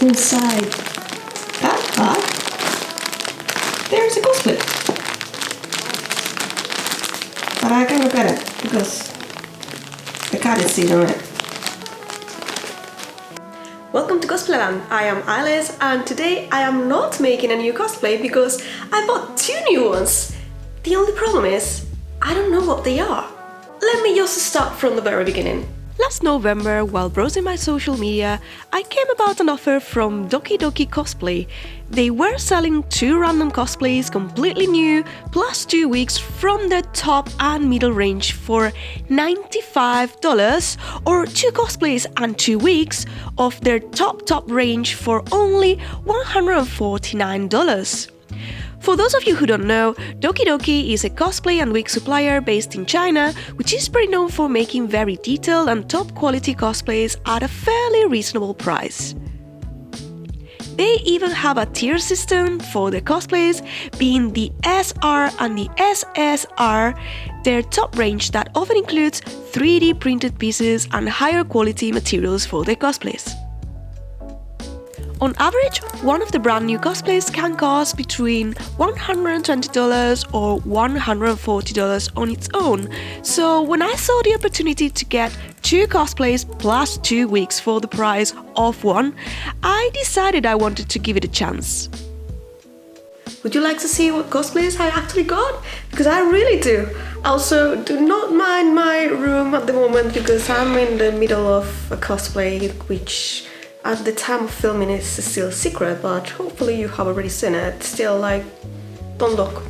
inside that card, there's a cosplay. But I can look at it because the card is still on it. Welcome to Cosplayland. I am Alice, and today I am not making a new cosplay because I bought 2 new ones. The only problem is, I don't know what they are. Let me just start from the very beginning. Last November, while browsing my social media, I came about an offer from Doki Doki Cosplay. They were selling 2 random cosplays completely new, plus 2 wigs from their top and middle range for $95, or 2 cosplays and 2 wigs of their top range for only $149. For those of you who don't know, Doki Doki is a cosplay and wig supplier based in China, which is pretty known for making very detailed and top quality cosplays at a fairly reasonable price. They even have a tier system for the cosplays, being the SR and the SSR, their top range that often includes 3D printed pieces and higher quality materials for the cosplays. On average, one of the brand new cosplays can cost between $120 or $140 on its own, so when I saw the opportunity to get 2 cosplays plus 2 wigs for the price of one, I decided I wanted to give it a chance. Would you like to see what cosplays I actually got? Because I really do. Also, do not mind my room at the moment because I'm in the middle of a cosplay which at the time of filming is still a secret, but hopefully you have already seen it. Still, like, don't look.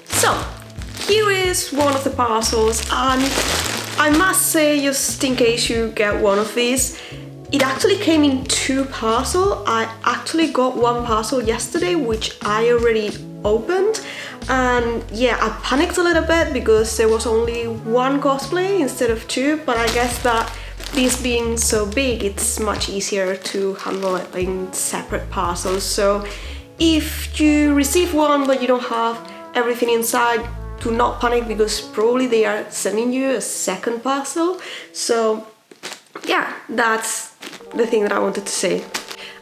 So, here is one of the parcels, and I must say, just in case you get one of these, it actually came in 2 parcels. I actually got 1 parcel yesterday, which I already opened, and yeah, I panicked a little bit because there was only 1 cosplay instead of 2, but I guess that this being so big, it's much easier to handle it in separate parcels. So if you receive one but you don't have everything inside, do not panic because probably they are sending you a second parcel. So yeah, that's the thing that I wanted to say.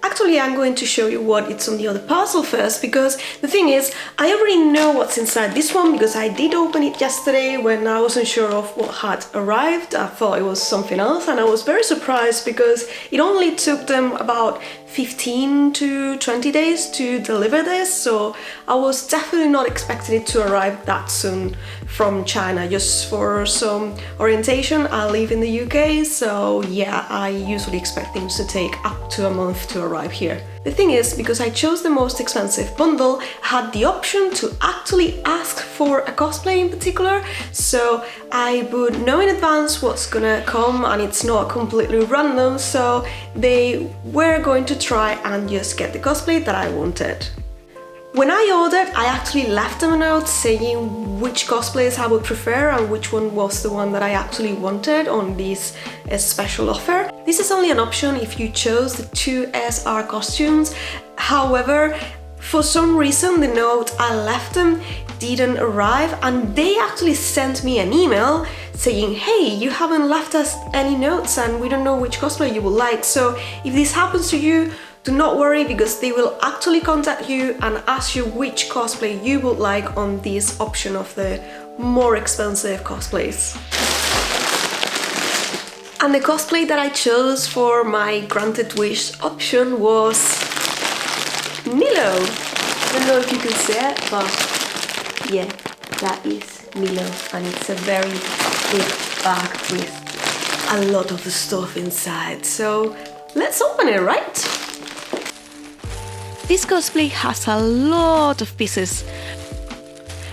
Actually, I'm going to show you what it's on the other parcel first, because the thing is, I already know what's inside this one because I did open it yesterday when I wasn't sure of what had arrived. I thought it was something else, and I was very surprised because it only took them about 15 to 20 days to deliver this, so I was definitely not expecting it to arrive that soon from China. Just for some orientation, I live in the UK, so yeah, I usually expect things to take up to a month to arrive here. The thing is, because I chose the most expensive bundle, I had the option to actually ask for a cosplay in particular, so I would know in advance what's gonna come and it's not completely random, so they were going to try and just get the cosplay that I wanted. When I ordered, I actually left them a note saying which cosplays I would prefer and which one was the one that I actually wanted on this special offer. This is only an option if you chose the 2 SR costumes. However, for some reason the note I left them didn't arrive, and they actually sent me an email saying, hey, you haven't left us any notes and we don't know which cosplay you would like. So if this happens to you, do not worry, because they will actually contact you and ask you which cosplay you would like on this option of the more expensive cosplays. And the cosplay that I chose for my granted wish option was Milo. I don't know if you can see it, but yeah, that is Milo, and it's a very big bag with a lot of stuff inside. So let's open it, right? This cosplay has a lot of pieces,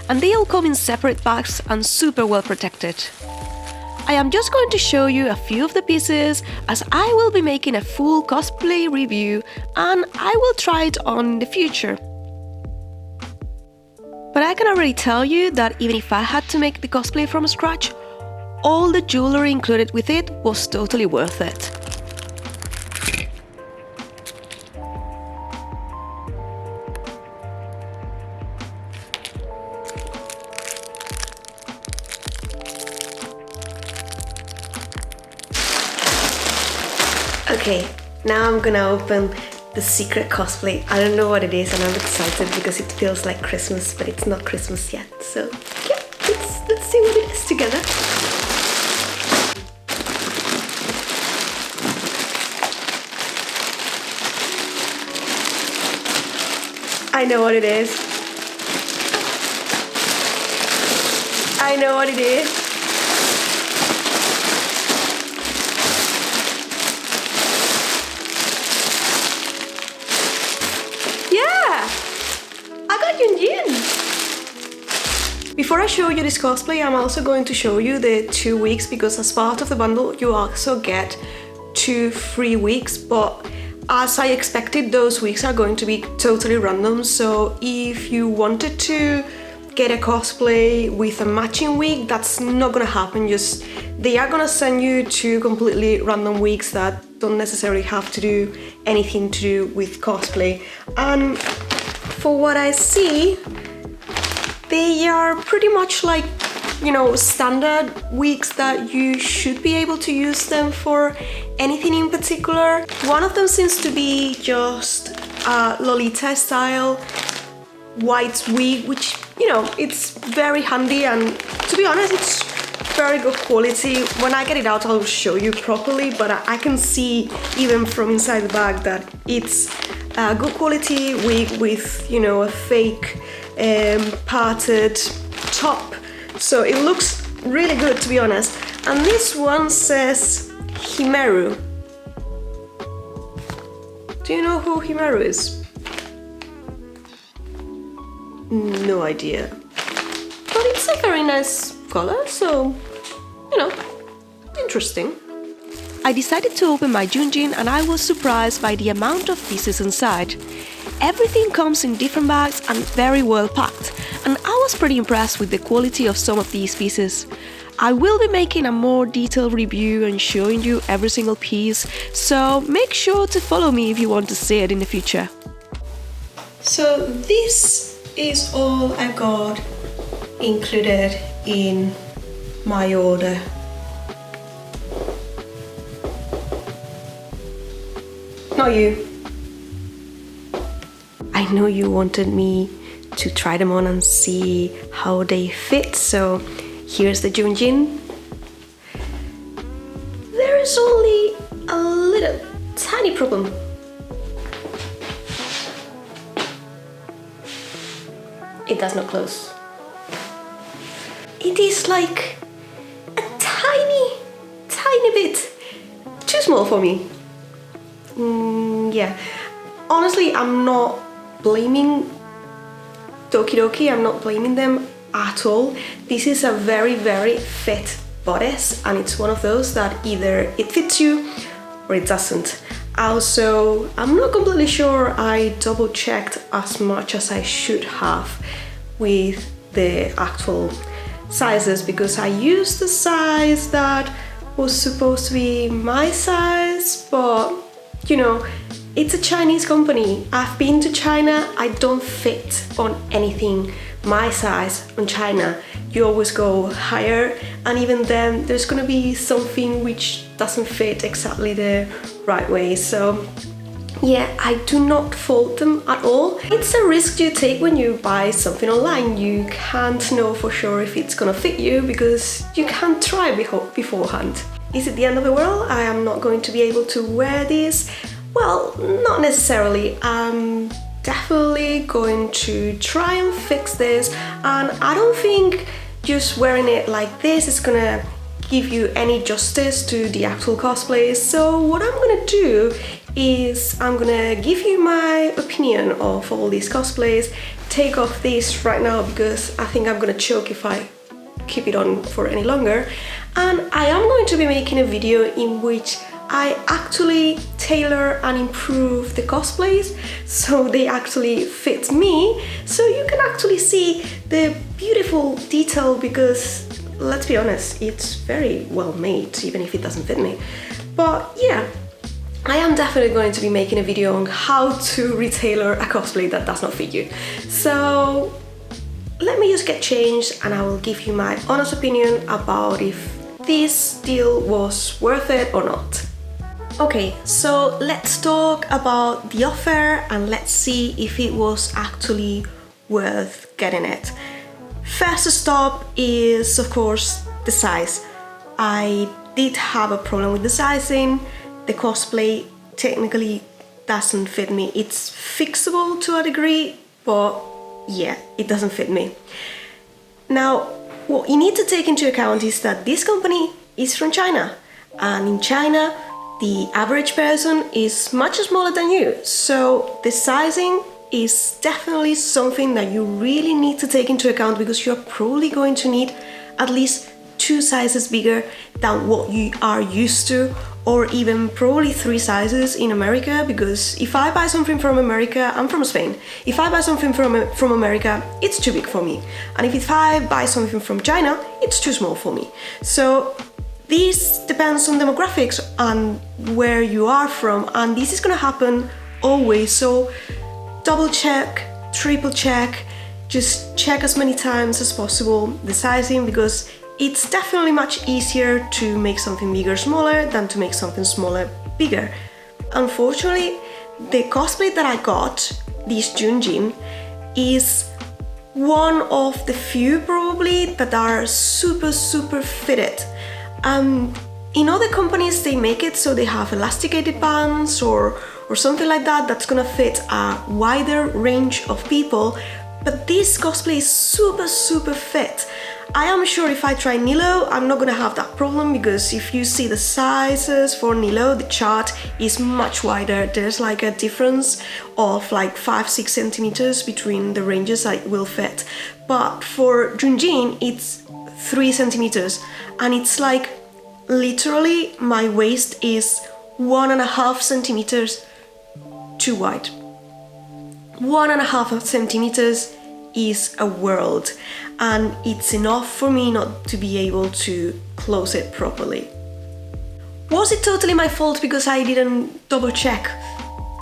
and they all come in separate bags and super well protected. I am just going to show you a few of the pieces, as I will be making a full cosplay review and I will try it on in the future. But I can already tell you that even if I had to make the cosplay from scratch, all the jewelry included with it was totally worth it. Okay, now I'm gonna open the secret cosplay. I don't know what it is and I'm excited because it feels like Christmas, but it's not Christmas yet. So yeah, let's see what it is together. I know what it is. I know what it is. Before I show you this cosplay, I'm also going to show you the 2 weeks, because as part of the bundle you also get 2 free weeks, but as I expected, those weeks are going to be totally random. So if you wanted to get a cosplay with a matching wig, that's not gonna happen. Just they are gonna send you 2 completely random weeks that don't necessarily have to do anything to do with cosplay. And for what I see, they are pretty much like, you know, standard wigs that you should be able to use them for anything in particular. One of them seems to be just a Lolita style white wig, which, you know, it's very handy, and to be honest, it's very good quality. When I get it out, I'll show you properly, but I can see even from inside the bag that it's a good quality wig with, you know, a fake parted top, so it looks really good, to be honest. And this one says Himeru. Do you know who Himeru is? No idea, but it's a very nice color, so, you know, interesting. I decided to open my Junjin and I was surprised by the amount of pieces inside. Everything comes in different bags and very well packed, and I was pretty impressed with the quality of some of these pieces. I will be making a more detailed review and showing you every single piece, so make sure to follow me if you want to see it in the future. So this is all I got included in my order. Not you. I know you wanted me to try them on and see how they fit, so here's the Junjin. There is only a little tiny problem. It does not close. It is like a tiny bit too small for me. Yeah, honestly, I'm not blaming Doki Doki, I'm not blaming them at all. This is a very fit bodice, and it's one of those that either it fits you or it doesn't. Also, I'm not completely sure I double checked as much as I should have with the actual sizes, because I used the size that was supposed to be my size, but you know, it's a Chinese company. I've been to China, I don't fit on anything my size on China. You always go higher, and even then there's gonna be something which doesn't fit exactly the right way. So yeah, I do not fault them at all. It's a risk you take when you buy something online. You can't know for sure if it's gonna fit you because you can't try beforehand. Is it the end of the world? I am not going to be able to wear this. Well, not necessarily. I'm definitely going to try and fix this, and I don't think just wearing it like this is gonna give you any justice to the actual cosplays. So what I'm gonna do is I'm gonna give you my opinion of all these cosplays, take off this right now because I think I'm gonna choke if I keep it on for any longer, and I am going to be making a video in which I actually tailor and improve the cosplays so they actually fit me, so you can actually see the beautiful detail, because let's be honest, it's very well made even if it doesn't fit me. But yeah, I am definitely going to be making a video on how to retailor a cosplay that does not fit you. So let me just get changed and I will give you my honest opinion about if this deal was worth it or not. Okay, so let's talk about the offer and let's see if it was actually worth getting it. First stop is, of course, the size. I did have a problem with the sizing. The cosplay technically doesn't fit me. It's fixable to a degree, but yeah, it doesn't fit me. Now, what you need to take into account is that this company is from China, and in China, the average person is much smaller than you. So the sizing is definitely something that you really need to take into account, because you're probably going to need at least 2 sizes bigger than what you are used to, or even probably 3 sizes in America, because if I buy something from America, I'm from Spain, if I buy something from America, it's too big for me. And if I buy something from China, it's too small for me. So this depends on demographics and where you are from, and this is gonna happen always. So double check, triple check, just check as many times as possible the sizing, because it's definitely much easier to make something bigger smaller than to make something smaller bigger. Unfortunately, the cosplay that I got, this Junjin, is one of the few probably that are super fitted. In other companies they make it so they have elasticated bands or something like that that's gonna fit a wider range of people, but this cosplay is super fit. I am sure if I try Nilo, I'm not gonna have that problem, because if you see the sizes for Nilo, the chart is much wider. There's like a difference of like 5-6 centimeters between the ranges that it will fit. But for Junjin, it's 3 centimeters, and it's like literally my waist is 1.5 centimeters too wide. 1.5 centimeters is a world, and it's enough for me not to be able to close it properly. Was it totally my fault because I didn't double check?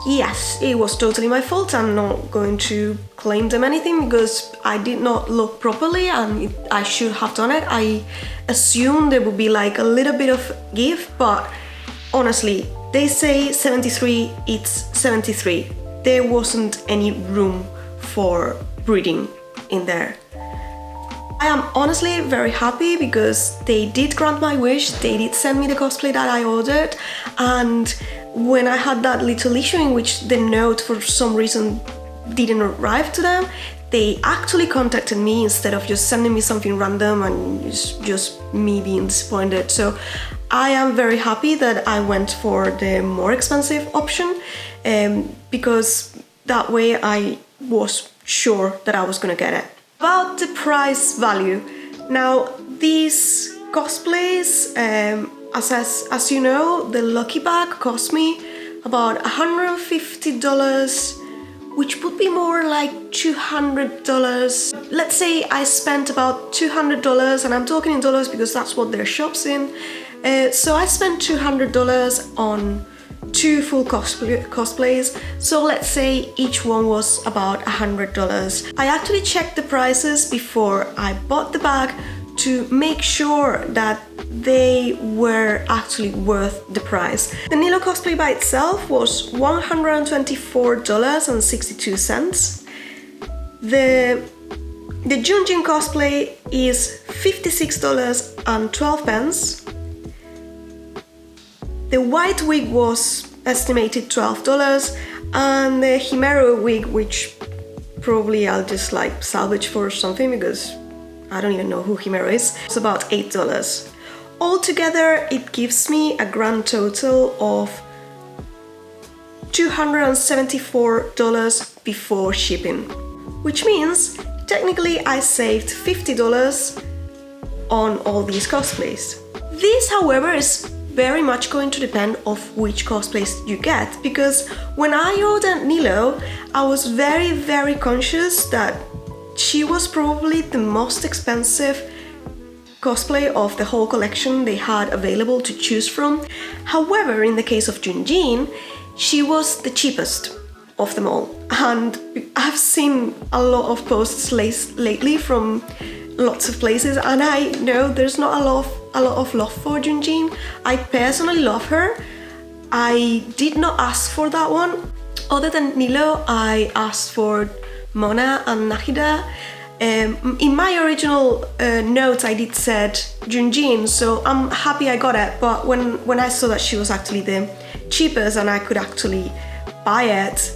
Yes, it was totally my fault. I'm not going to claim them anything because I did not look properly, and I should have done it. I assumed there would be like a little bit of give, but honestly, they say 73, it's 73. There wasn't any room for breathing in there. I am honestly very happy because they did grant my wish. They did send me the cosplay that I ordered, and when I had that little issue in which the note for some reason didn't arrive to them, they actually contacted me instead of just sending me something random and just me being disappointed. So I am very happy that I went for the more expensive option, because that way I was sure that I was gonna get it. About the price value, now these cosplays, as you know, the lucky bag cost me about $150, which would be more like $200. Let's say I spent about $200, and I'm talking in dollars because that's what their shop's in. So I spent $200 on 2 full cosplays, so let's say each one was about $100. I actually checked the prices before I bought the bag to make sure that they were actually worth the price. The Nilo cosplay by itself was $124.62. The Junjin cosplay is $56.12. The white wig was estimated $12, and the Himero wig, which probably I'll just like salvage for something because I don't even know who Himero is, it's about $8. Altogether, it gives me a grand total of $274 before shipping, which means technically I saved $50 on all these cosplays. This, however, is very much going to depend of which cosplays you get, because when I ordered Nilo, I was very conscious that she was probably the most expensive cosplay of the whole collection they had available to choose from. However, in the case of Junjin, she was the cheapest of them all, and I've seen a lot of posts lately from lots of places, and I know there's not a lot of love for Junjin. I personally love her, I did not ask for that one. Other than Nilo, I asked for Mona and Nahida. In my original notes, I did said Junjin, so I'm happy I got it. But when I saw that she was actually the cheapest and I could actually buy it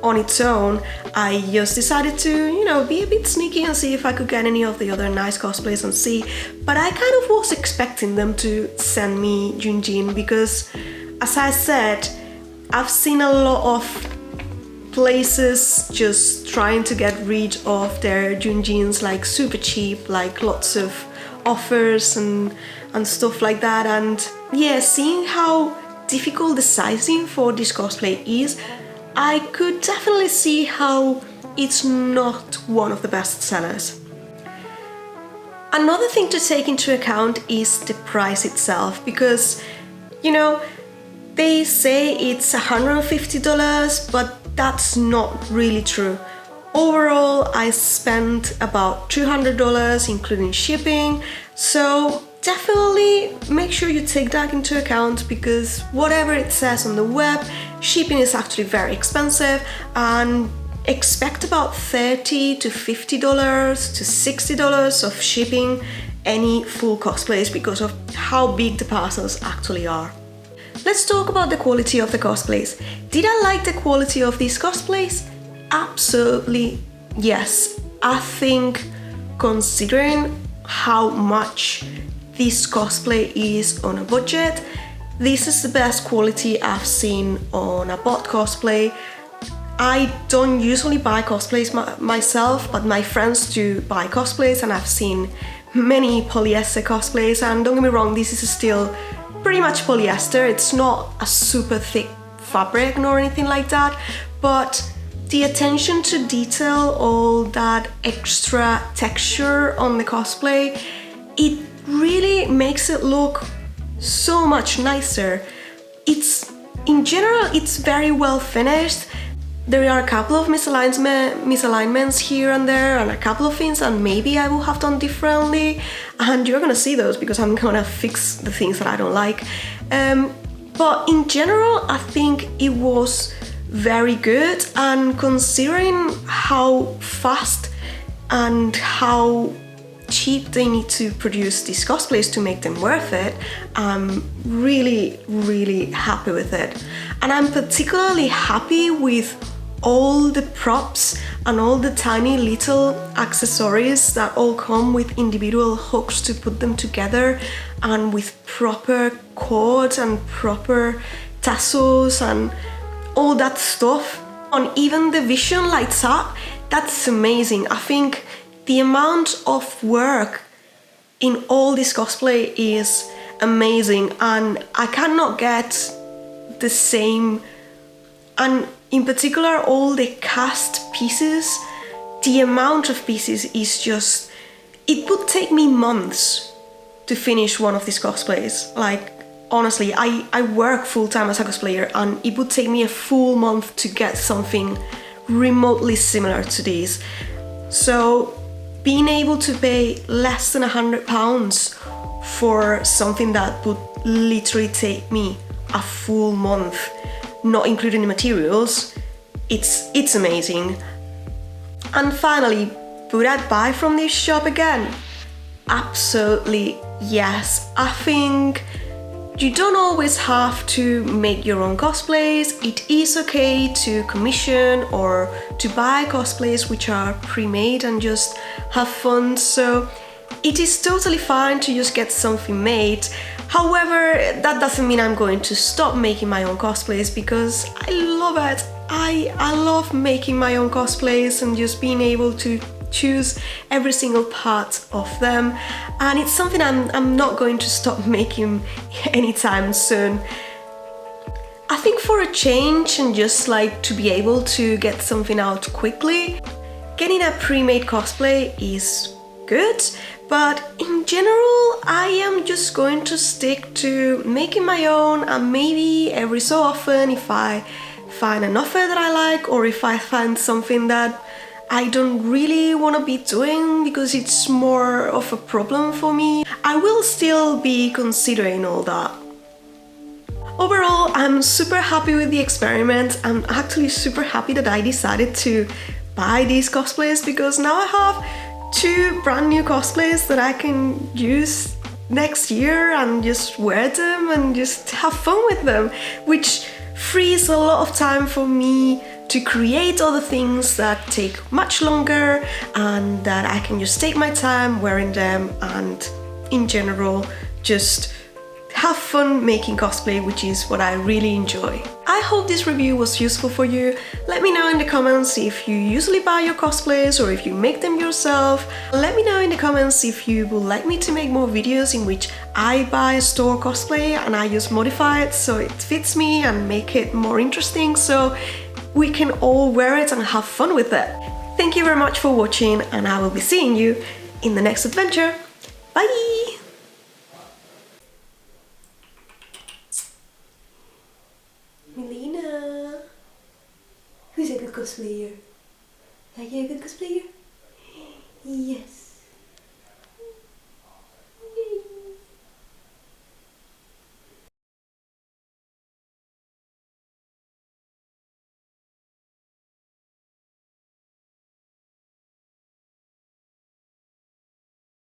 on its own, I just decided to, you know, be a bit sneaky and see if I could get any of the other nice cosplays and see. But I kind of was expecting them to send me Junjin because, as I said, I've seen a lot of places just trying to get rid of their Junjins like super cheap, like lots of offers and stuff like that. And yeah, seeing how difficult the sizing for this cosplay is, I could definitely see how it's not one of the best sellers. Another thing to take into account is the price itself, because, you know, they say it's $150, but that's not really true. Overall, I spent about $200 including shipping, so definitely make sure you take that into account, because whatever it says on the web, shipping is actually very expensive, and expect about $30 to $50 to $60 of shipping any full cosplays because of how big the parcels actually are. Let's talk about the quality of the cosplays. Did I like the quality of these cosplays? Absolutely yes. I think considering how much this cosplay is on a budget, this is the best quality I've seen on a bot cosplay. I don't usually buy cosplays myself, but my friends do buy cosplays, and I've seen many polyester cosplays, and don't get me wrong, this is still pretty much polyester. It's not a super thick fabric nor anything like that, but the attention to detail, all that extra texture on the cosplay, it really makes it look so much nicer. In general, it's very well finished. There are a couple of misalignments here and there, and a couple of things that maybe I would have done differently, and you're gonna see those because I'm gonna fix the things that I don't like. But in general, I think it was very good, and considering how fast and how cheap they need to produce these cosplays to make them worth it, I'm really, really happy with it. And I'm particularly happy with all the props and all the tiny little accessories that all come with individual hooks to put them together, and with proper cords and proper tassels and all that stuff. And even the vision lights up, that's amazing. I think the amount of work in all this cosplay is amazing, and I cannot get the same. And in particular, all the cast pieces, the amount of pieces is just, it would take me months to finish one of these cosplays. Like, honestly, I work full-time as a cosplayer, and it would take me a full month to get something remotely similar to these. So being able to pay less than £100 for something that would literally take me a full month, not including the materials, it's amazing. And finally, would I buy from this shop again? Absolutely yes. I think you don't always have to make your own cosplays. It is okay to commission or to buy cosplays which are pre-made and just have fun. So it is totally fine to just get something made. However, that doesn't mean I'm going to stop making my own cosplays, because I love it. I love making my own cosplays and just being able to choose every single part of them, and it's something I'm not going to stop making anytime soon. I think for a change, and just like to be able to get something out quickly, getting a pre-made cosplay is good, but in general I am just going to stick to making my own, and maybe every so often, if I find an offer that I like, or if I find something that I don't really want to be doing because it's more of a problem for me, I will still be considering all that. Overall, I'm super happy with the experiment. I'm actually super happy that I decided to buy these cosplays because now I have 2 brand new cosplays that I can use next year and just wear them and just have fun with them, which frees a lot of time for me to create other things that take much longer and that I can just take my time wearing them and in general just have fun making cosplay, which is what I really enjoy. I hope this review was useful for you. Let me know in the comments if you usually buy your cosplays or if you make them yourself. Let me know in the comments if you would like me to make more videos in which I buy a store cosplay and I just modify it so it fits me and make it more interesting so we can all wear it and have fun with it. Thank you very much for watching and I will be seeing you in the next adventure. Bye! Melina, who's a good cosplayer? Are you a good cosplayer? Yes.